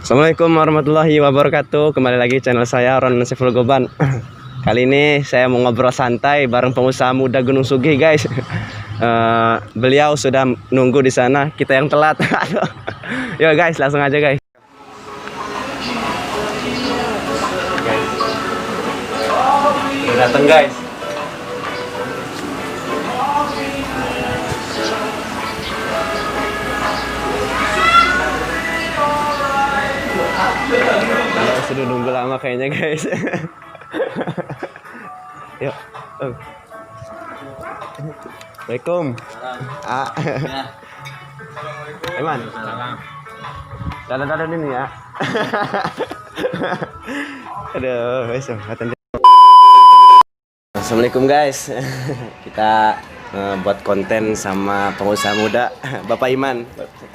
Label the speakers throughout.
Speaker 1: Assalamualaikum warahmatullahi wabarakatuh. Kembali lagi channel saya Ron Seful Goban. Kali ini saya mau ngobrol santai bareng pengusaha muda Gunung Sugih, guys. Beliau sudah nunggu di sana. Kita yang telat. Aduh. Yo guys, langsung aja guys. Udah dateng guys. Sudah nunggu lama kayaknya guys. Yuk. Assalamualaikum. Eman. Dadah ini ya. Aduh, besok. Assalamualaikum guys. Kita buat konten sama pengusaha muda Bapak Iman.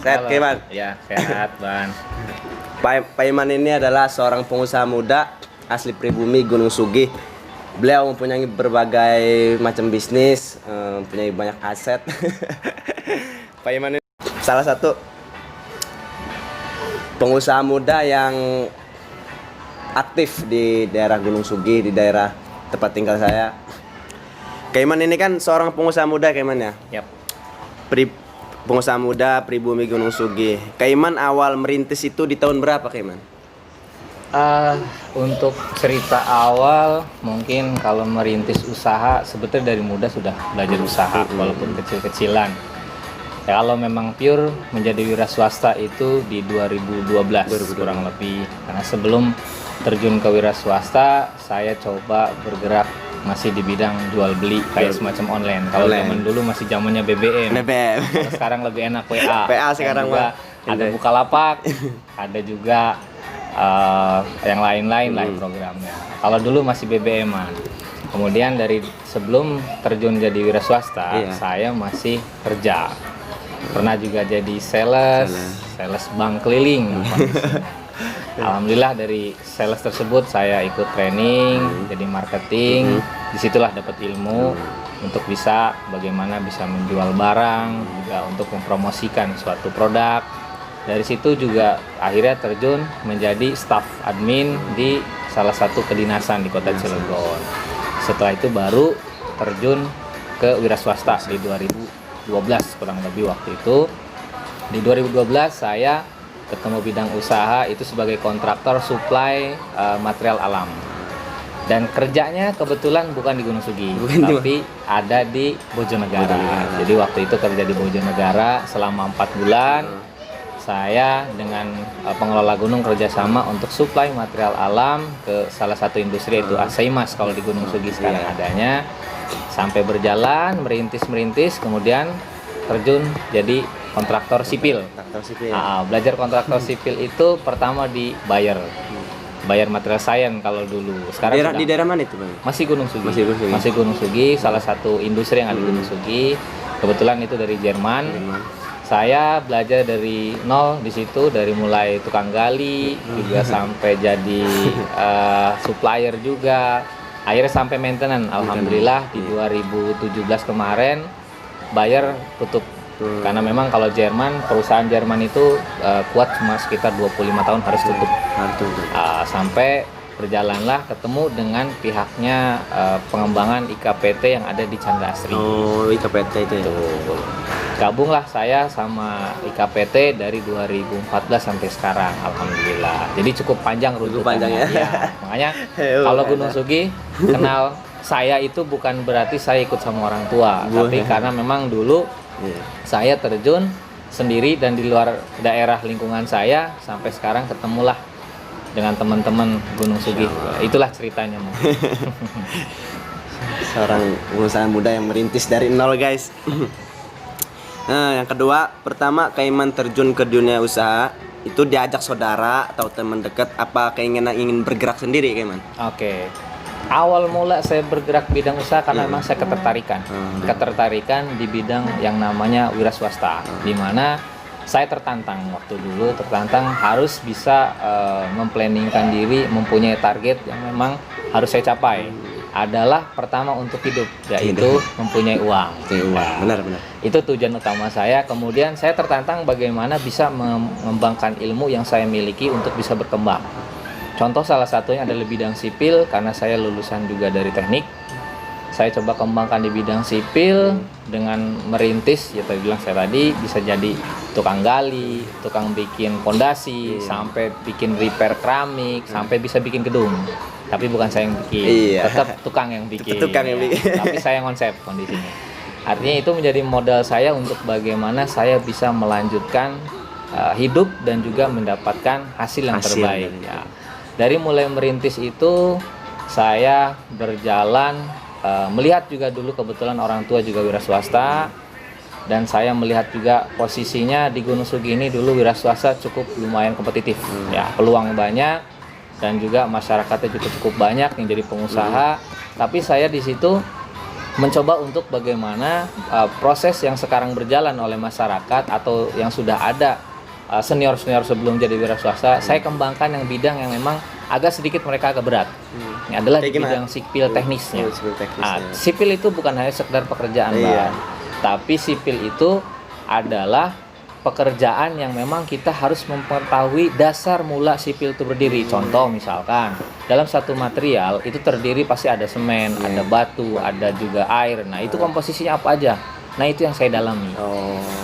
Speaker 1: Sehat Iman?
Speaker 2: Ya, sehat Ban.
Speaker 1: Pak Iman ini adalah seorang pengusaha muda asli pribumi Gunung Sugih. Beliau mempunyai berbagai macam bisnis, mempunyai banyak aset. Pak Iman ini salah satu pengusaha muda yang aktif di daerah Gunung Sugih, di daerah tempat tinggal saya. Kak Iman ini kan seorang pengusaha muda, Kak Iman ya?
Speaker 2: Yap.
Speaker 1: Pengusaha muda pribumi Gunung Sugih. Kak Iman awal merintis itu di tahun berapa, Kak Iman?
Speaker 2: Untuk cerita awal, mungkin kalau merintis usaha sebetulnya dari muda sudah belajar usaha walaupun kecil-kecilan. Ya, kalau memang pure menjadi wira swasta itu di 2012 kurang lebih. Karena sebelum terjun ke wira swasta, saya coba bergerak masih di bidang jual beli kayak semacam online. Kalau zaman dulu masih zamannya BBM. Kalau sekarang lebih enak WA.
Speaker 1: WA sekarang
Speaker 2: juga ada Bukalapak, ada juga yang lain-lain lah programnya. Kalau dulu masih BBM-an. Kemudian dari sebelum terjun jadi wira swasta, saya masih kerja. Pernah juga jadi sales bank keliling. Alhamdulillah dari sales tersebut saya ikut training, jadi marketing. Disitulah dapat ilmu untuk bisa bagaimana bisa menjual barang, juga untuk mempromosikan suatu produk. Dari situ juga akhirnya terjun menjadi staf admin di salah satu kedinasan di Kota Cilegon. Setelah itu baru terjun ke wira swasta di 2012 kurang lebih waktu itu. Di 2012 saya ketemu bidang usaha itu sebagai kontraktor supply material alam. Dan kerjanya kebetulan bukan di Gunung Sugih, tapi ada di Bojonegara. Jadi waktu itu kerja di Bojonegara selama 4 bulan. Saya dengan pengelola gunung kerjasama untuk supply material alam ke salah satu industri yaitu Aseimas kalau di Gunung Sugih sekarang adanya. Sampai berjalan, merintis, kemudian terjun jadi kontraktor sipil. Belajar kontraktor sipil itu pertama di Bayer material science kalau dulu. Sekarang
Speaker 1: di daerah mana itu, Bang?
Speaker 2: Masih Gunung Sugih. Masih Gunung Sugih, salah satu industri yang ada di Gunung Sugih. Kebetulan itu dari Jerman. Saya belajar dari nol di situ, dari mulai tukang gali juga sampai jadi supplier juga. Akhirnya sampai maintenance. Alhamdulillah di 2017 kemarin Bayer tutup. Karena memang kalau perusahaan Jerman itu kuat cuma sekitar 25 tahun harus tutup. Sampai berjalanlah ketemu dengan pihaknya pengembangan IKPT yang ada di Chandra Asri.
Speaker 1: Oh, IKPT itu ya.
Speaker 2: Gabunglah saya sama IKPT dari 2014 sampai sekarang, alhamdulillah. Jadi cukup panjang runtutannya. Ya, makanya kalau Gunung Sugih kenal saya itu bukan berarti saya ikut sama orang tua, tapi karena memang dulu saya terjun sendiri dan di luar daerah lingkungan saya sampai sekarang ketemulah dengan teman-teman Gunung Sugih. Itulah ceritanya.
Speaker 1: Seorang pengusaha muda yang merintis dari nol, guys. Nah, yang kedua, pertama Kak Iman terjun ke dunia usaha itu diajak saudara atau teman dekat, apa keinginan ingin bergerak sendiri, Kak Iman?
Speaker 2: Oke. Awal mula saya bergerak bidang usaha karena memang saya ketertarikan di bidang yang namanya wira swasta, di mana saya tertantang harus bisa memplanningkan diri, mempunyai target yang memang harus saya capai. adalah pertama untuk hidup, yaitu mempunyai uang.
Speaker 1: Benar.
Speaker 2: Itu tujuan utama saya. Kemudian saya tertantang bagaimana bisa mengembangkan ilmu yang saya miliki untuk bisa berkembang. Contoh salah satunya adalah bidang sipil, karena saya lulusan juga dari teknik. Saya coba kembangkan di bidang sipil dengan merintis, ya saya tadi bisa jadi tukang gali, tukang bikin fondasi, sampai bikin repair keramik, sampai bisa bikin gedung. Tapi bukan saya yang bikin, tetap tukang yang bikin. Tapi saya konsep kondisinya. Artinya itu menjadi modal saya untuk bagaimana saya bisa melanjutkan hidup dan juga mendapatkan hasil yang terbaik. Ya. Dari mulai merintis itu saya berjalan melihat juga dulu kebetulan orang tua juga wira swasta, dan saya melihat juga posisinya di Gunung Sugi ini dulu wira swasta cukup lumayan kompetitif. Ya, peluang banyak. Dan juga masyarakatnya juga cukup banyak yang jadi pengusaha. Tapi saya di situ mencoba untuk bagaimana proses yang sekarang berjalan oleh masyarakat atau yang sudah ada senior-senior sebelum jadi wira swasta, saya kembangkan yang bidang yang memang agak sedikit mereka agak berat. Ini adalah di bidang sipil teknisnya. Sipil itu bukan hanya sekedar pekerjaan, tapi sipil itu adalah pekerjaan yang memang kita harus mengetahui dasar mula sipil itu berdiri. Contoh misalkan dalam satu material itu terdiri pasti ada semen, ada batu, ada juga air. Nah itu komposisinya apa aja? Nah itu yang saya dalami.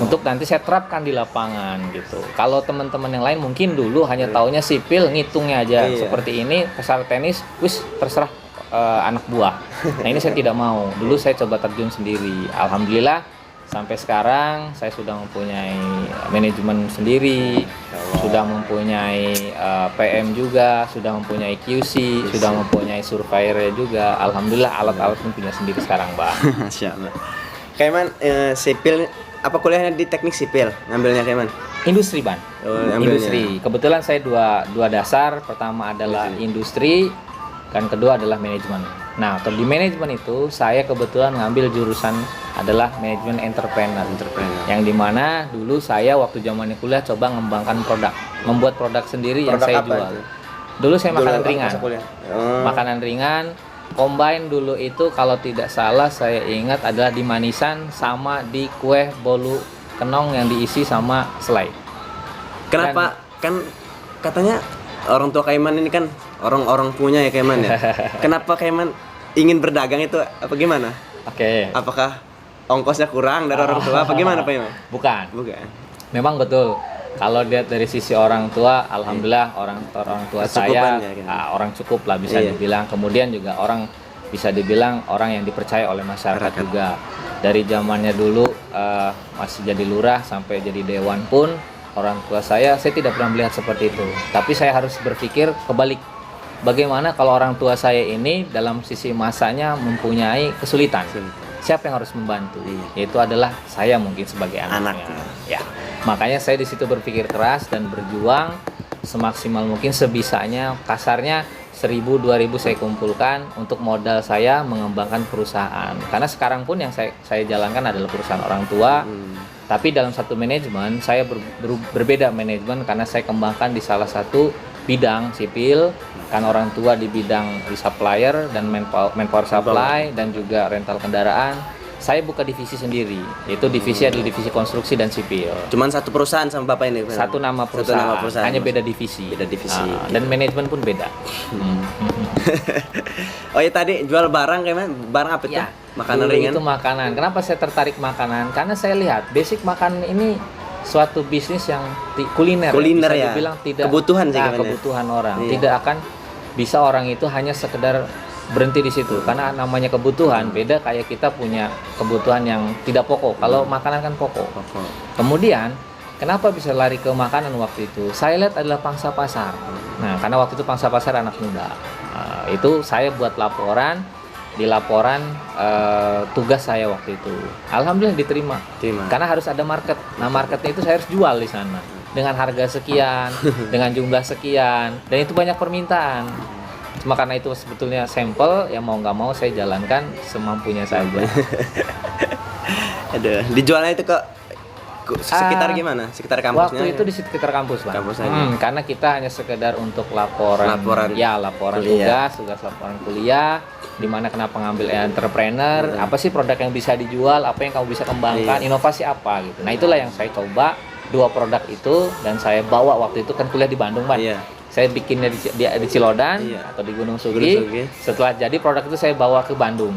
Speaker 2: Untuk nanti saya terapkan di lapangan gitu. Kalau teman-teman yang lain mungkin dulu hanya taunya sipil, ngitungnya aja. Seperti ini peserta tenis, wis terserah anak buah. Nah ini saya tidak mau. Dulu saya coba terjun sendiri. Alhamdulillah. Sampai sekarang saya sudah mempunyai manajemen sendiri, sudah mempunyai PM juga, sudah mempunyai QC, sudah mempunyai surveyor juga. Alhamdulillah alat-alat pun punya sendiri sekarang, Bang.
Speaker 1: Masya Allah. Kaiman sipil, apa kuliahnya di teknik sipil? Ngambilnya Kaiman?
Speaker 2: Industri, Ban. Industri. Kebetulan saya dua dasar. Pertama adalah industri, dan kedua adalah manajemen. Nah, di manajemen itu saya kebetulan ngambil jurusan adalah manajemen entrepreneur. Yang dimana dulu saya waktu zamannya kuliah coba mengembangkan produk, membuat produk sendiri yang saya jual. Dulu saya makanan ringan. Makanan ringan, combine dulu itu kalau tidak salah saya ingat adalah di manisan sama di kue bolu kenong yang diisi sama selai.
Speaker 1: Kenapa? Kan katanya orang tua Kaiman ini kan orang punya ya Kaiman ya. Kenapa Kaiman ingin berdagang itu apa gimana?
Speaker 2: Oke.
Speaker 1: Apakah ongkosnya kurang dari orang tua apa gimana Pak Iman?
Speaker 2: Bukan. Memang betul. Kalau lihat dari sisi orang tua, alhamdulillah orang tua saya orang cukup lah bisa dibilang. Kemudian juga orang bisa dibilang orang yang dipercaya oleh masyarakat juga. Dari zamannya dulu masih jadi lurah sampai jadi dewan pun orang tua saya tidak pernah melihat seperti itu. Tapi saya harus berpikir kebalik. Bagaimana kalau orang tua saya ini dalam sisi masanya mempunyai kesulitan? Siapa yang harus membantu? Yaitu adalah saya mungkin sebagai anaknya. Ya. Makanya saya di situ berpikir keras dan berjuang semaksimal mungkin sebisanya. Kasarnya 1.000-2.000 saya kumpulkan untuk modal saya mengembangkan perusahaan. Karena sekarang pun yang saya jalankan adalah perusahaan orang tua. Tapi dalam satu manajemen saya berbeda manajemen karena saya kembangkan di salah satu bidang sipil, kan orang tua di bidang di supplier dan manpower supply dan juga rental kendaraan. Saya buka divisi sendiri, yaitu divisi adalah divisi konstruksi dan sipil.
Speaker 1: Cuman satu perusahaan sama Bapak ini?
Speaker 2: Satu nama perusahaan, hanya beda divisi. Dan manajemen pun beda.
Speaker 1: Oh ya tadi jual barang Kaiman, barang apa itu? Makanan ringan? Itu
Speaker 2: makanan. Kenapa saya tertarik makanan? Karena saya lihat basic makanan ini suatu bisnis yang kuliner
Speaker 1: bisa
Speaker 2: ya. Dibilang tidak
Speaker 1: kebutuhan sih
Speaker 2: kebutuhan orang. Tidak akan bisa orang itu hanya sekedar berhenti di situ karena namanya kebutuhan beda kayak kita punya kebutuhan yang tidak pokok. Kalau makanan kan pokok. Kemudian kenapa bisa lari ke makanan waktu itu? Saya lihat adalah pangsa pasar. Nah, karena waktu itu pangsa pasar anak muda. Itu saya buat laporan di laporan tugas saya waktu itu. Alhamdulillah diterima. Karena harus ada market. Nah, marketnya itu saya harus jual di sana dengan harga sekian, dengan jumlah sekian, dan itu banyak permintaan. Cuma karena itu sebetulnya sampel, ya mau nggak mau saya jalankan semampunya saja.
Speaker 1: Aduh, dijualnya itu ke sekitar gimana? Sekitar kampusnya?
Speaker 2: Waktu itu di sekitar kampus, Pak. Karena kita hanya sekedar untuk laporan
Speaker 1: kuliah.
Speaker 2: tugas laporan kuliah. dimana kenapa ngambil entrepreneur, apa sih produk yang bisa dijual, apa yang kamu bisa kembangkan, inovasi apa gitu. Nah itulah yang saya coba 2 produk itu, dan saya bawa waktu itu kan kuliah di Bandung, Pak.
Speaker 1: Iya.
Speaker 2: Saya bikinnya di Cilodan atau di Gunung Sugi. Setelah jadi produk itu saya bawa ke Bandung.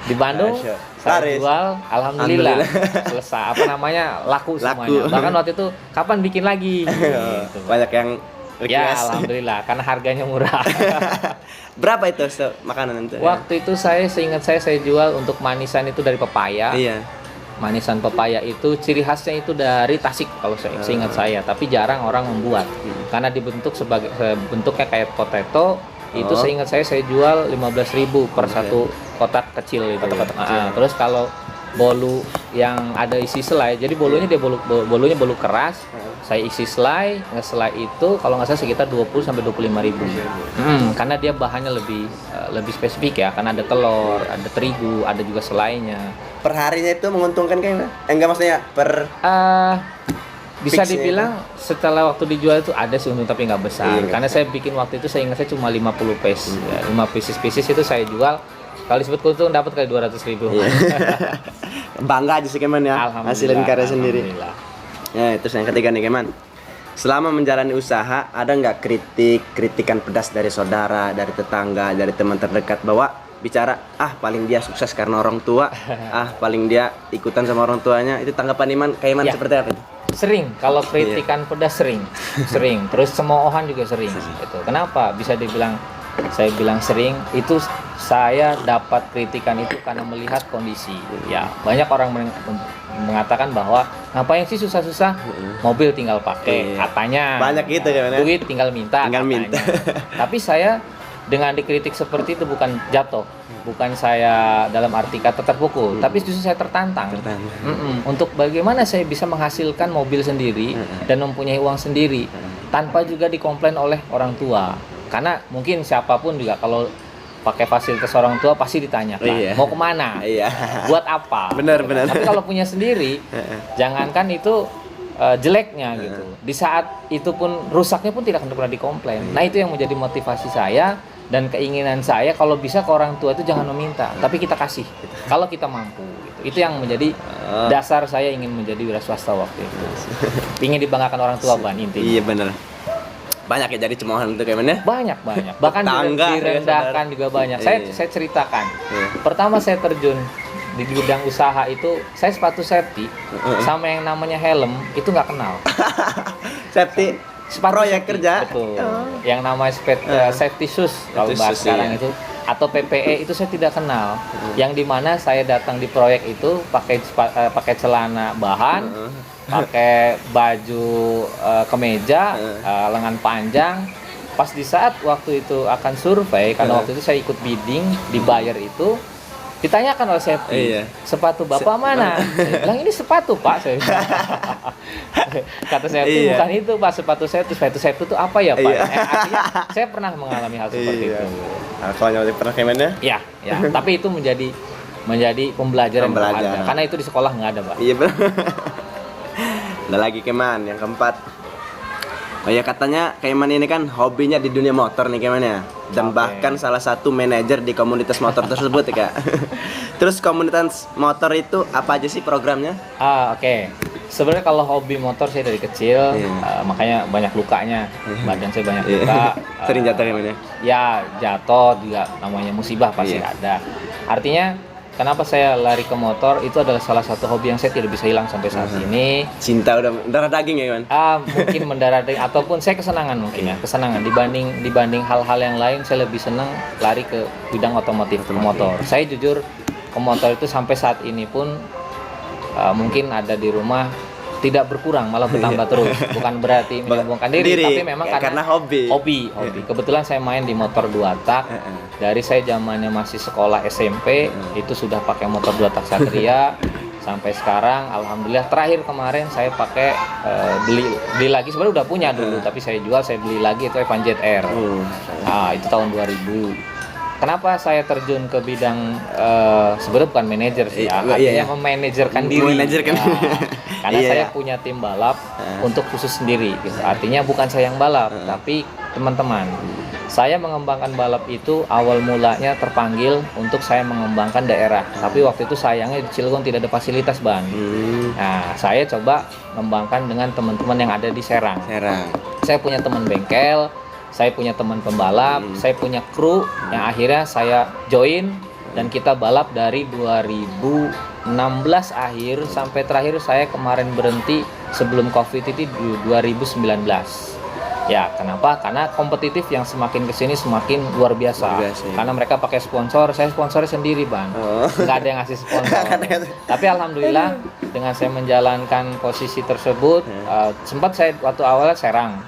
Speaker 2: Di Bandung saya jual, alhamdulillah selesai. Apa namanya, laku semuanya. Bahkan waktu itu kapan bikin lagi? Gitu.
Speaker 1: Banyak yang request.
Speaker 2: Ya alhamdulillah, karena harganya murah.
Speaker 1: Berapa itu makanan itu?
Speaker 2: Waktu itu seingat saya jual untuk manisan itu dari pepaya.
Speaker 1: Iya.
Speaker 2: Manisan pepaya itu ciri khasnya itu dari Tasik kalau seingat saya, tapi jarang orang membuat karena dibentuk sebagai bentuknya kayak potato. Itu seingat saya jual 15.000 per satu kotak kecil itu. Terus kalau bolu yang ada isi selai, jadi bolunya bolunya bolu keras, saya isi selai. Selai itu kalau nggak salah sekitar 20 sampai 25.000. Karena dia bahannya lebih spesifik ya, karena ada telur, ada terigu, ada juga selainya.
Speaker 1: Per harinya itu menguntungkan kayaknya? Enggak, maksudnya per
Speaker 2: bisa dibilang setelah waktu dijual itu ada sih untung, tapi nggak besar. Karena saya bikin waktu itu saya ingat saya cuma 50 piece. 5 pieces itu saya jual. Kalau disebut untung dapat kali 200.000.
Speaker 1: Bangga aja sih Keman ya, hasilin karya sendiri. Ya, terus yang ketiga nih Keman. Selama menjalani usaha, ada nggak kritikan pedas dari saudara, dari tetangga, dari teman terdekat bahwa bicara, paling dia sukses karena orang tua, paling dia ikutan sama orang tuanya? Itu tanggapan Iman kayak Iman seperti apa itu?
Speaker 2: Sering, kalau kritikan pedas sering. Terus cemoohan juga sering. Gitu. Kenapa bisa dibilang saya bilang sering? Itu saya dapat kritikan itu karena melihat kondisi. Ya, banyak orang mengatakan bahwa ngapain sih susah-susah, mobil tinggal pakai, katanya.
Speaker 1: Banyak gitu kan.
Speaker 2: Duit tinggal minta. Tapi saya dengan dikritik seperti itu bukan jatuh, bukan saya dalam arti kata terpukul, tapi justru saya tertantang. Untuk bagaimana saya bisa menghasilkan mobil sendiri dan mempunyai uang sendiri tanpa juga dikomplain oleh orang tua. Karena mungkin siapapun juga kalau pakai fasilitas orang tua pasti ditanyakan mau kemana, buat apa.
Speaker 1: Benar.
Speaker 2: Tapi kalau punya sendiri, jangankan itu jeleknya gitu, di saat itu pun rusaknya pun tidak akan pernah dikomplain. Nah itu yang menjadi motivasi saya dan keinginan saya, kalau bisa ke orang tua itu jangan meminta, tapi kita kasih kalau kita mampu gitu. Itu yang menjadi dasar saya ingin menjadi wira swasta waktu itu. Ingin dibanggakan orang tua, Ban, intinya. Iya
Speaker 1: benar. Banyak ya jadi cemoohan itu Keman ya?
Speaker 2: Banyak. Bahkan direndahkan juga banyak. Saya ceritakan. Pertama saya terjun di bidang usaha itu, saya sepatu safety sama yang namanya helm itu nggak kenal.
Speaker 1: Safety
Speaker 2: sepatu
Speaker 1: proyek kerja.
Speaker 2: Betul. Yang namanya safety shoes kalau bahas sekarang itu, atau PPE itu saya tidak kenal. Yang dimana saya datang di proyek itu pakai celana bahan, pakai baju kemeja, lengan panjang. Pas di saat waktu itu akan survei, karena waktu itu saya ikut bidding, dibayar itu, ditanyakan oleh safety, sepatu bapak mana? Saya bilang ini sepatu pak. Saya bilang. Kata safety bukan itu pak, sepatu safety itu apa ya pak? Artinya saya pernah mengalami hal seperti itu.
Speaker 1: Kalau pernah Keman ya?
Speaker 2: Ya. Tapi itu menjadi pembelajaran berharga. Karena itu di sekolah nggak ada pak.
Speaker 1: Iya benar. Ada lagi Keman yang keempat. Oh ya, katanya Keman ini kan hobinya di dunia motor nih Keman ya. Dan bahkan salah satu manajer di komunitas motor tersebut ya Kak. Terus komunitas motor itu apa aja sih programnya?
Speaker 2: Oke. Sebenarnya kalau hobi motor saya dari kecil, makanya banyak lukanya. Badan saya banyak luka.
Speaker 1: Sering jatuh Keman ya?
Speaker 2: Ya jatuh juga, namanya musibah pasti ada. Artinya kenapa saya lari ke motor, itu adalah salah satu hobi yang saya tidak bisa hilang sampai saat ini.
Speaker 1: Cinta udah darah daging ya Keman?
Speaker 2: Mungkin mendarah daging, ataupun saya kesenangan mungkin ya. Kesenangan dibanding hal-hal yang lain, saya lebih senang lari ke bidang otomotif, ke motor. Saya jujur ke motor itu sampai saat ini pun mungkin ada di rumah tidak berkurang, malah bertambah terus. Bukan berarti menyombongkan diri, tapi memang karena hobi. Kebetulan saya main di motor 2 tak. Dari saya zamannya masih sekolah SMP, itu sudah pakai motor 2 tak Satria. Sampai sekarang alhamdulillah, terakhir kemarin saya pakai beli lagi, sebenarnya udah punya dulu tapi saya jual, saya beli lagi, itu Evan Jet Air. Itu tahun 2000. Kenapa saya terjun ke bidang sebenarnya bukan manajer sih ya, artinya memanajerkan diri. Karena saya punya tim balap untuk khusus sendiri gitu. Artinya bukan saya yang balap, tapi teman-teman. Saya mengembangkan balap itu awal mulanya terpanggil untuk saya mengembangkan daerah. Tapi waktu itu sayangnya di Cilegon tidak ada fasilitas, Ban. Nah, saya coba mengembangkan dengan teman-teman yang ada di Serang. Saya punya teman bengkel, saya punya teman pembalap, saya punya kru yang akhirnya saya join dan kita balap dari 2016 akhir sampai terakhir saya kemarin berhenti sebelum Covid itu di 2019. Ya, kenapa? Karena kompetitif yang semakin kesini semakin luar biasa.
Speaker 1: Ya.
Speaker 2: Karena mereka pakai sponsor, saya sponsornya sendiri, Bang. Nggak ada yang ngasih sponsor. Tapi alhamdulillah dengan saya menjalankan posisi tersebut, sempat saya waktu awalnya Serang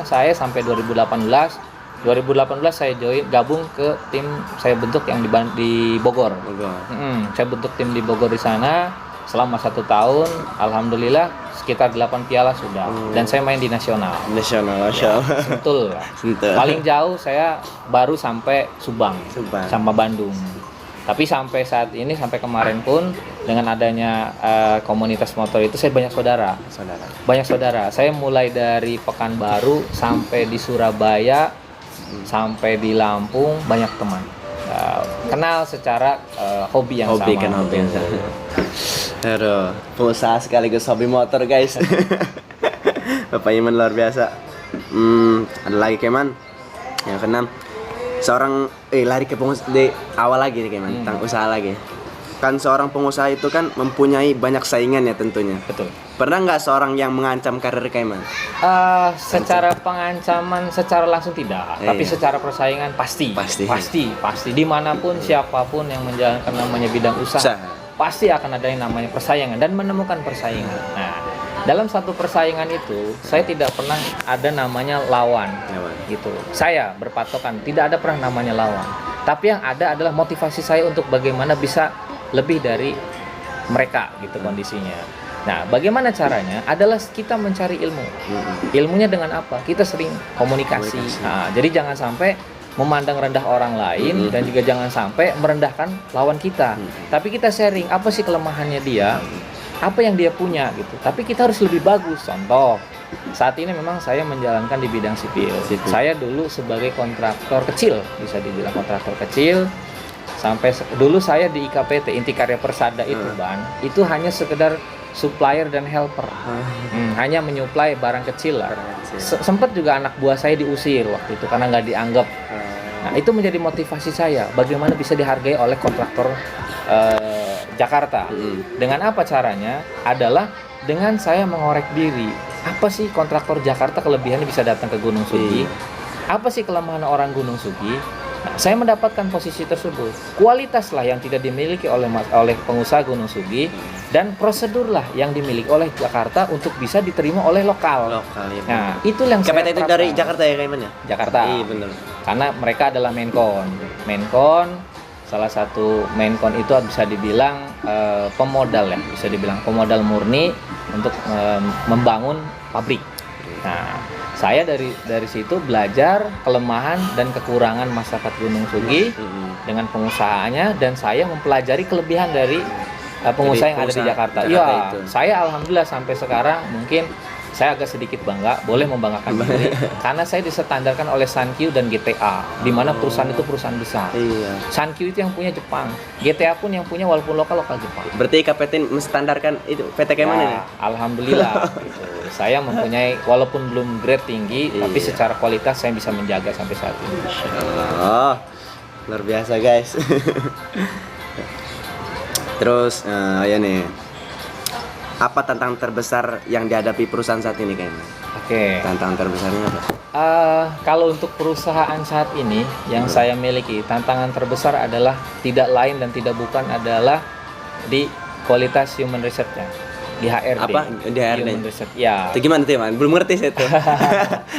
Speaker 2: saya sampai 2018 saya gabung ke tim saya bentuk yang di Bogor. Saya bentuk tim di Bogor di sana selama 1 tahun. Alhamdulillah sekitar 8 piala sudah. Dan saya main di nasional.
Speaker 1: Masya Allah.
Speaker 2: Sentul. Paling jauh saya baru sampai Subang. Sama Bandung. Tapi sampai saat ini, sampai kemarin pun dengan adanya komunitas motor itu saya banyak saudara. Banyak saudara. Saya mulai dari Pekanbaru sampai di Surabaya, sampai di Lampung, banyak teman. Kenal secara hobi yang sama.
Speaker 1: Aduh, pengusaha sekaligus hobi motor, guys. Bapak Iman luar biasa. Ada lagi Keman. Yang keenam, seorang lari ke pengusaha di awal lagi nih Keman, tentang usaha lagi. Kan seorang pengusaha itu kan mempunyai banyak saingan ya tentunya.
Speaker 2: Betul.
Speaker 1: Pernah nggak seorang yang mengancam karir Keman?
Speaker 2: Secara pengancaman secara langsung tidak, tapi secara persaingan pasti. Dimanapun siapapun yang menjalankan namanya bidang usaha, pasti akan ada yang namanya persaingan dan menemukan persaingan. Nah, dalam satu persaingan itu saya tidak pernah ada namanya lawan. Gitu. Saya berpatokan tidak ada pernah namanya lawan. Tapi yang ada adalah motivasi saya untuk bagaimana bisa lebih dari mereka gitu kondisinya. Nah, bagaimana caranya? Adalah kita mencari ilmu. Ilmunya dengan apa? Kita sering komunikasi. Nah, jadi jangan sampai memandang rendah orang lain dan juga jangan sampai merendahkan lawan kita. Tapi kita sharing apa sih kelemahannya dia, apa yang dia punya gitu. Tapi kita harus lebih bagus. Contoh, saat ini memang saya menjalankan di bidang sipil. Saya dulu sebagai kontraktor kecil, bisa dibilang kontraktor kecil. Sampai dulu saya di IKPT, Inti Karya Persada itu, Ban, itu hanya sekedar supplier dan helper. Hanya menyuplai barang kecil lah. Sempat juga anak buah saya diusir waktu itu karena nggak dianggap. Nah, itu menjadi motivasi saya bagaimana bisa dihargai oleh kontraktor Jakarta. Dengan apa caranya? Adalah dengan saya mengorek diri. Apa sih kontraktor Jakarta kelebihannya bisa datang ke Gunung Sugi? Apa sih kelemahan orang Gunung Sugi? Nah, saya mendapatkan posisi tersebut. Kualitaslah yang tidak dimiliki oleh pengusaha Gunung Sugi, dan prosedurlah yang dimiliki oleh Jakarta untuk bisa diterima oleh lokal.
Speaker 1: Ya.
Speaker 2: Nah, itu yang saya
Speaker 1: itu dari Jakarta ya Kaiman ya?
Speaker 2: Jakarta.
Speaker 1: Iya benar.
Speaker 2: Karena mereka adalah Menkon, salah satu Menkon itu bisa dibilang pemodal ya, bisa dibilang pemodal murni untuk membangun pabrik. Nah, saya dari situ belajar kelemahan dan kekurangan masyarakat Gunung Sugi dengan pengusahanya, dan saya mempelajari kelebihan dari pengusaha yang ada di Jakarta. Iya, saya alhamdulillah sampai sekarang mungkin saya agak sedikit bangga, boleh membanggakan diri, karena saya distandarkan oleh Sankyu dan GTA, di mana perusahaan itu perusahaan besar. Sankyu itu yang punya Jepang, GTA pun yang punya walaupun lokal Jepang.
Speaker 1: Berarti IKPT menstandarkan itu PT kayak mana nih?
Speaker 2: Alhamdulillah. Gitu. Saya mempunyai walaupun belum grade tinggi, tapi secara kualitas saya bisa menjaga sampai saat ini.
Speaker 1: Oh, luar biasa guys. Terus ya nih, apa tantangan terbesar yang dihadapi perusahaan saat ini kayaknya?
Speaker 2: Oke.
Speaker 1: Tantangan terbesarnya apa?
Speaker 2: Kalau untuk perusahaan saat ini yang saya miliki, tantangan terbesar adalah tidak lain dan tidak bukan adalah di kualitas human research-nya, di HRD.
Speaker 1: Apa? Di HRD?
Speaker 2: Human research. Ya.
Speaker 1: Itu gimana tuh, Man? Belum ngerti saya itu.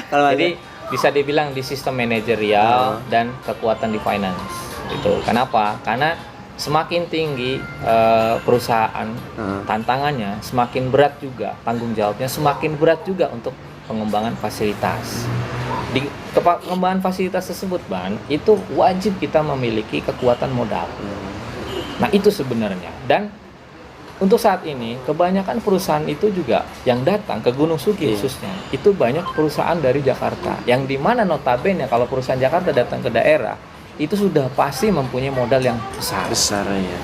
Speaker 2: Jadi bisa dibilang di sistem manajerial dan kekuatan di finance. Itu. Kenapa? Karena semakin tinggi perusahaan, tantangannya semakin berat juga, tanggung jawabnya semakin berat juga untuk pengembangan fasilitas. Di pengembangan fasilitas tersebut, Ban, itu wajib kita memiliki kekuatan modal. Nah, itu sebenarnya. Dan untuk saat ini kebanyakan perusahaan itu juga yang datang ke Gunung Sugi khususnya itu banyak perusahaan dari Jakarta, yang dimana notabene kalau perusahaan Jakarta datang ke daerah itu sudah pasti mempunyai modal yang besar
Speaker 1: ya.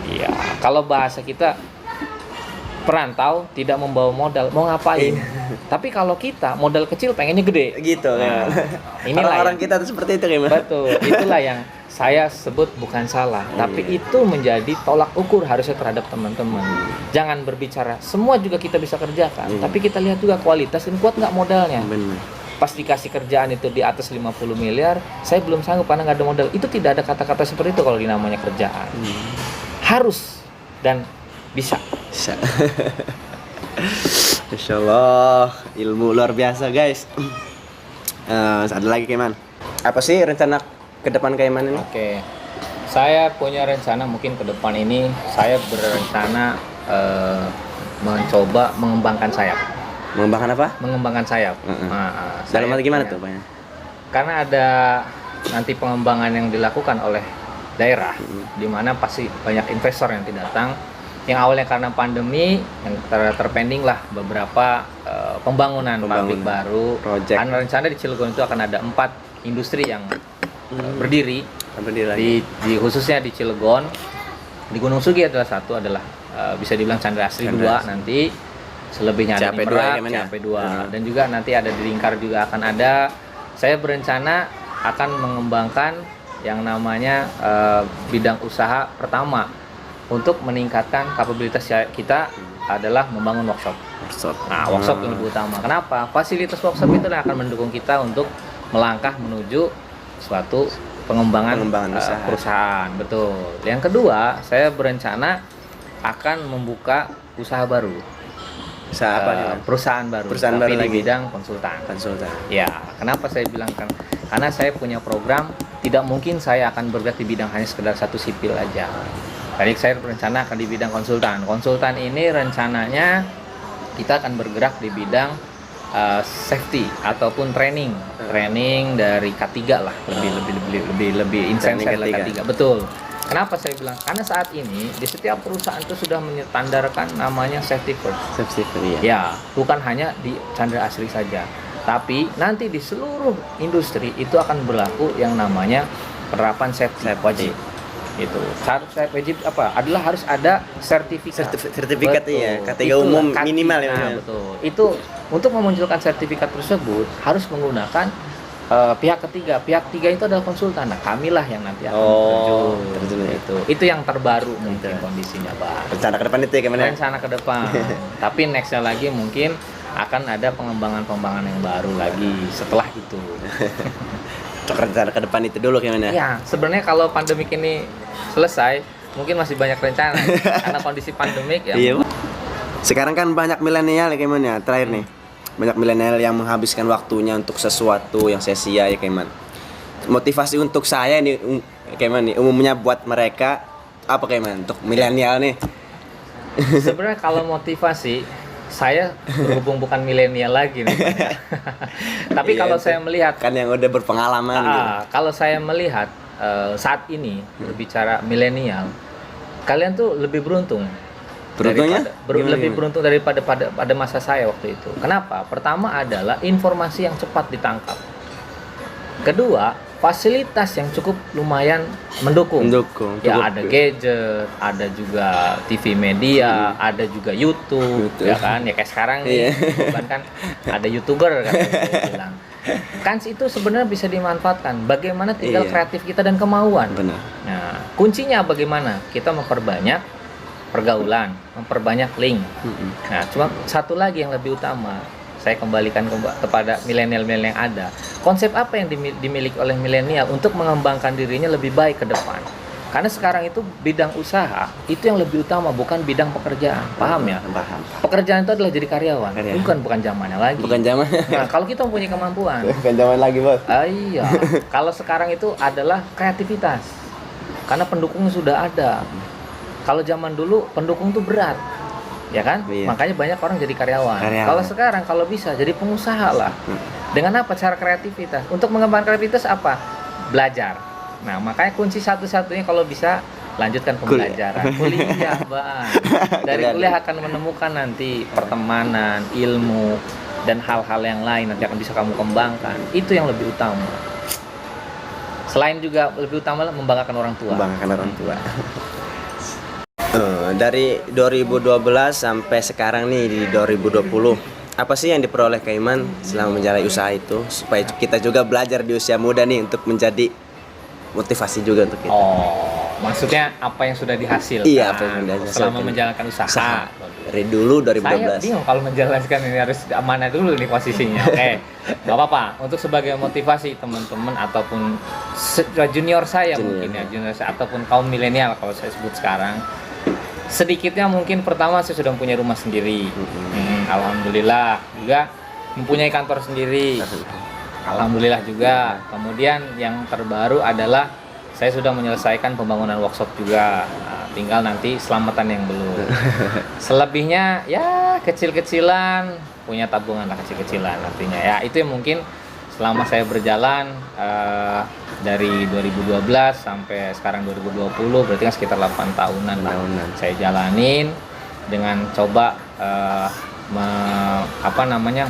Speaker 2: Iya, kalau bahasa kita perantau tidak membawa modal mau ngapain. Tapi kalau kita modal kecil pengennya gede
Speaker 1: Gitu
Speaker 2: nah,
Speaker 1: inilah orang kita tuh seperti itu gimana?
Speaker 2: Betul, itulah yang saya sebut bukan salah, tapi itu menjadi tolak ukur harusnya terhadap teman-teman. Jangan berbicara semua juga kita bisa kerjakan, tapi kita lihat juga kualitas dan kuat nggak modalnya.
Speaker 1: Benar.
Speaker 2: Pas dikasih kerjaan itu di atas 50 miliar, saya belum sanggup karena nggak ada modal. Itu tidak ada kata-kata seperti itu kalau dinamanya kerjaan. Harus dan bisa.
Speaker 1: Insya Allah, ilmu luar biasa guys. Ada lagi Kaiman? Apa sih rencana ke depan Kaiman ini?
Speaker 2: Oke, saya punya rencana mungkin ke depan ini saya berencana mencoba mengembangkan sayap.
Speaker 1: Mengembangkan apa?
Speaker 2: Mengembangkan sayap.
Speaker 1: Dalam arti gimana
Speaker 2: punya.
Speaker 1: tuh Pak?
Speaker 2: Karena ada nanti pengembangan yang dilakukan oleh daerah, di mana pasti banyak investor yang datang. Yang awalnya karena pandemi, yang terpending lah beberapa pembangunan pabrik baru.
Speaker 1: Project.
Speaker 2: Karena rencana di Cilegon itu akan ada 4 industri yang berdiri di khususnya di Cilegon. Di Gunung Sugi adalah satu, adalah bisa dibilang Chandra Asri 2 nanti, selebihnya ada di Merak, CAP2 dan juga nanti ada di Lingkar juga akan ada. Saya berencana akan mengembangkan yang namanya bidang usaha pertama untuk meningkatkan kapabilitas kita adalah membangun workshop. Nah, workshop yang lebih utama. Kenapa? Fasilitas workshop itu akan mendukung kita untuk melangkah menuju suatu pengembangan perusahaan. Betul. Yang kedua, saya berencana akan membuka usaha baru.
Speaker 1: Usaha apa nih?
Speaker 2: Perusahaan baru.
Speaker 1: Perusahaan
Speaker 2: tapi
Speaker 1: baru
Speaker 2: di
Speaker 1: lagi.
Speaker 2: bidang konsultan. Ya, kenapa saya bilang kan? Karena saya punya program, tidak mungkin saya akan bergerak di bidang hanya sekedar satu sipil aja. Tadi saya berencana akan di bidang konsultan. Konsultan ini rencananya kita akan bergerak di bidang safety ataupun training dari K3 lah, lebih intens adalah K3. Betul. Kenapa saya bilang? Karena saat ini di setiap perusahaan itu sudah menyetandarkan namanya safety first. Ya, bukan hanya di Chandra Asri saja, tapi nanti di seluruh industri itu akan berlaku yang namanya penerapan safety wajib. Itu syarat wajib apa adalah harus ada sertifikat
Speaker 1: ya, K3 umum minimal ya.
Speaker 2: Nah, betul. Itu untuk memunculkan sertifikat tersebut harus menggunakan pihak ketiga. Pihak ketiga itu adalah konsultan. Nah, kamilah yang nanti akan terjun. Itu yang terbaru mungkin kondisinya, Bang.
Speaker 1: Rencana ke depan itu ya gimana?
Speaker 2: Rencana ke depan. Tapi nextnya lagi mungkin akan ada pengembangan yang baru lagi setelah itu.
Speaker 1: Rencana ke depan itu dulu gimana?
Speaker 2: Ya, sebenarnya kalau pandemik ini selesai, mungkin masih banyak rencana karena kondisi pandemik ya.
Speaker 1: Iya. Sekarang kan banyak milenial ya gimana? Terakhir nih. Banyak milenial yang menghabiskan waktunya untuk sesuatu yang sia-sia ya gimana? Motivasi untuk saya nih gimana nih? Umumnya buat mereka apa gimana? Untuk milenial nih.
Speaker 2: Sebenarnya kalau motivasi saya berhubung bukan milenial lagi nih. Tapi kalau saya melihat
Speaker 1: kan yang udah berpengalaman gitu.
Speaker 2: Kalau saya melihat saat ini berbicara milenial, kalian tuh lebih beruntung. Lebih beruntung daripada pada masa saya waktu itu. Kenapa? Pertama adalah informasi yang cepat ditangkap. Kedua, fasilitas yang cukup lumayan mendukung. Ya, ada gadget, ada juga TV media, ada juga YouTube. Ya kan? Ya kayak sekarang nih, kan ada YouTuber kan bilang. Kan itu sebenarnya bisa dimanfaatkan. Bagaimana tinggal kreatif kita dan kemauan.
Speaker 1: Benar.
Speaker 2: Nah, kuncinya bagaimana? Kita memperbanyak pergaulan, memperbanyak link. Nah, cuma satu lagi yang lebih utama. Saya kembalikan kepada milenial-milenial yang ada. Konsep apa yang dimiliki oleh milenial untuk mengembangkan dirinya lebih baik ke depan? Karena sekarang itu bidang usaha itu yang lebih utama, bukan bidang pekerjaan. Paham ya?
Speaker 1: Paham.
Speaker 2: Pekerjaan itu adalah jadi karyawan. Bukan zamannya lagi.
Speaker 1: Bukan zaman.
Speaker 2: Nah, kalau kita mempunyai kemampuan.
Speaker 1: Bukan zaman lagi, Bos.
Speaker 2: Iya. Kalau sekarang itu adalah kreativitas. Karena pendukungnya sudah ada. Kalau zaman dulu pendukung itu berat. Ya kan? Makanya banyak orang jadi karyawan. Kalau sekarang kalau bisa jadi pengusaha lah. Dengan apa? Cara kreativitas. Untuk mengembangkan kreativitas apa? Belajar. Nah, makanya kunci satu-satunya kalau bisa lanjutkan pembelajaran kuliah bang. Dari kuliah akan menemukan nanti pertemanan, ilmu, dan hal-hal yang lain nanti akan bisa kamu kembangkan. Itu yang lebih utama. Selain juga lebih utama membanggakan orang tua.
Speaker 1: Membanggakan orang tua. Dari 2012 sampai sekarang nih di 2020, apa sih yang diperoleh Kak Iman selama menjalani usaha itu supaya kita juga belajar di usia muda nih untuk menjadi motivasi juga untuk kita.
Speaker 2: Oh, maksudnya apa yang sudah dihasilkan?
Speaker 1: Iya, apa yang sudah dihasilkan
Speaker 2: selama menjalankan usaha.
Speaker 1: Dari dulu
Speaker 2: Saya
Speaker 1: 2012.
Speaker 2: bingung kalau menjalankan ini harus mana dulu nih posisinya. Oke, nggak apa-apa. Untuk sebagai motivasi teman-teman ataupun junior saya mungkin ya, junior saya ataupun kaum milenial kalau saya sebut sekarang. Sedikitnya mungkin pertama saya sudah mempunyai rumah sendiri. Alhamdulillah juga mempunyai kantor sendiri. Alhamdulillah juga. Kemudian yang terbaru adalah saya sudah menyelesaikan pembangunan workshop juga. Nah, tinggal nanti selamatan yang belum. Selebihnya ya kecil-kecilan, punya tabungan lah kecil-kecilan artinya ya. Itu yang mungkin selama saya berjalan dari 2012 sampai sekarang 2020 berarti kan sekitar 8 tahunan lah saya jalanin dengan coba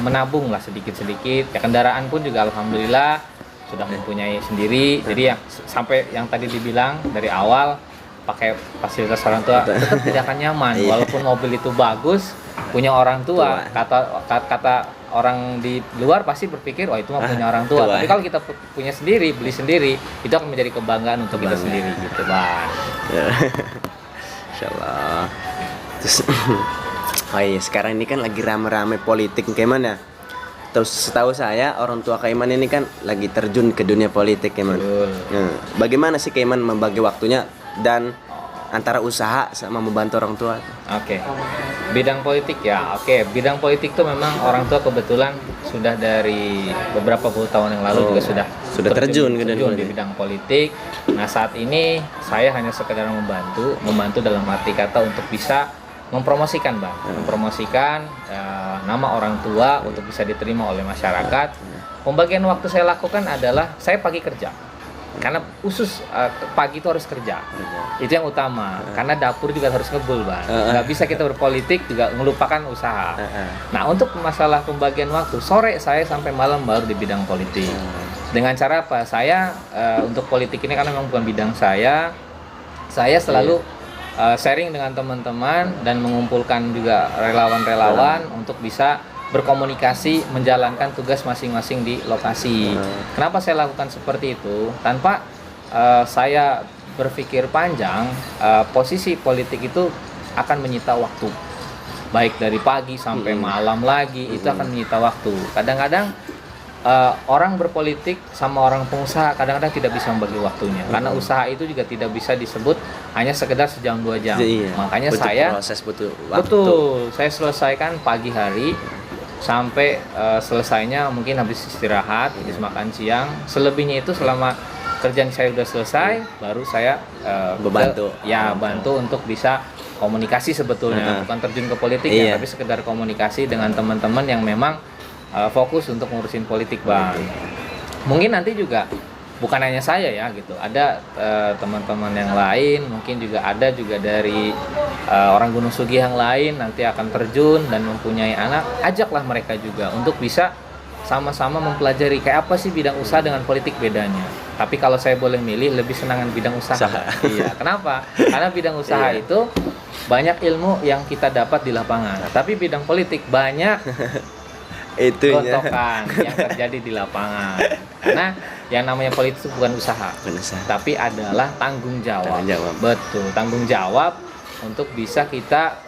Speaker 2: menabung lah sedikit-sedikit ya. Kendaraan pun juga alhamdulillah sudah mempunyai sendiri. Jadi ya sampai yang tadi dibilang dari awal pakai fasilitas orang tua tetap tidak akan nyaman walaupun mobil itu bagus punya orang tua. Kata orang di luar pasti berpikir itu mah punya orang tua. Tapi kalau kita punya sendiri, beli sendiri, itu akan menjadi kebanggaan untuk kita sendiri gitu bang.
Speaker 1: Insyaallah. Terus sekarang ini kan lagi rame-rame politik gimana? Terus setahu saya orang tua Kaiman ini kan lagi terjun ke dunia politik Kaiman. Bagaimana sih Kaiman membagi waktunya dan antara usaha sama membantu orang tua?
Speaker 2: Oke. Bidang politik ya. Bidang politik itu memang orang tua kebetulan sudah dari beberapa puluh tahun yang lalu juga sudah terjun di bidang politik. Nah, saat ini saya hanya sekedar membantu dalam arti kata untuk bisa mempromosikan bang, mempromosikan nama orang tua untuk bisa diterima oleh masyarakat. Pembagian waktu saya lakukan adalah saya pagi kerja, karena khusus pagi itu harus kerja, itu yang utama. Karena dapur juga harus ngebul bang, nggak bisa kita berpolitik juga melupakan usaha. Nah untuk masalah pembagian waktu, sore saya sampai malam baru di bidang politik. Dengan cara apa? Saya untuk politik ini karena memang bukan bidang saya selalu sharing dengan teman-teman dan mengumpulkan juga relawan-relawan untuk bisa berkomunikasi menjalankan tugas masing-masing di lokasi. Kenapa saya lakukan seperti itu? Tanpa saya berpikir panjang, posisi politik itu akan menyita waktu. Baik dari pagi sampai malam lagi, itu akan menyita waktu. Kadang-kadang orang berpolitik sama orang pengusaha kadang-kadang tidak bisa membagi waktunya. Karena usaha itu juga tidak bisa disebut hanya sekedar sejam 2 jam. Makanya butuh waktu. Saya selesaikan pagi hari sampai selesainya mungkin habis istirahat, habis makan siang. Selebihnya itu selama kerjaan saya sudah selesai, baru saya bantu untuk bisa komunikasi sebetulnya, bukan terjun ke politik ya, tapi sekedar komunikasi dengan teman-teman yang memang fokus untuk ngurusin politik bang. Mungkin nanti juga bukan hanya saya ya gitu, ada teman-teman yang lain, mungkin juga ada juga dari orang Gunung Sugi yang lain nanti akan terjun dan mempunyai anak. Ajaklah mereka juga untuk bisa sama-sama mempelajari kayak apa sih bidang usaha dengan politik bedanya. Tapi kalau saya boleh milih, lebih senangan bidang usaha. Iya, kenapa? Karena bidang usaha itu banyak ilmu yang kita dapat di lapangan, tapi bidang politik banyak gontokan yang terjadi di lapangan. Karena yang namanya politik itu bukan usaha, tapi adalah tanggung jawab. Betul, tanggung jawab untuk bisa kita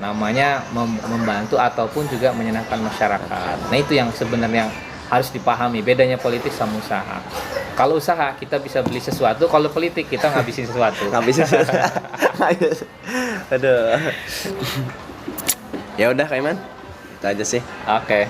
Speaker 2: namanya membantu ataupun juga menyenangkan masyarakat. Nah itu yang sebenarnya harus dipahami, bedanya politik sama usaha. Kalau usaha kita bisa beli sesuatu, kalau politik kita ngabisin sesuatu. Aduh. Ya udah Kaiman, itu aja sih. Oke.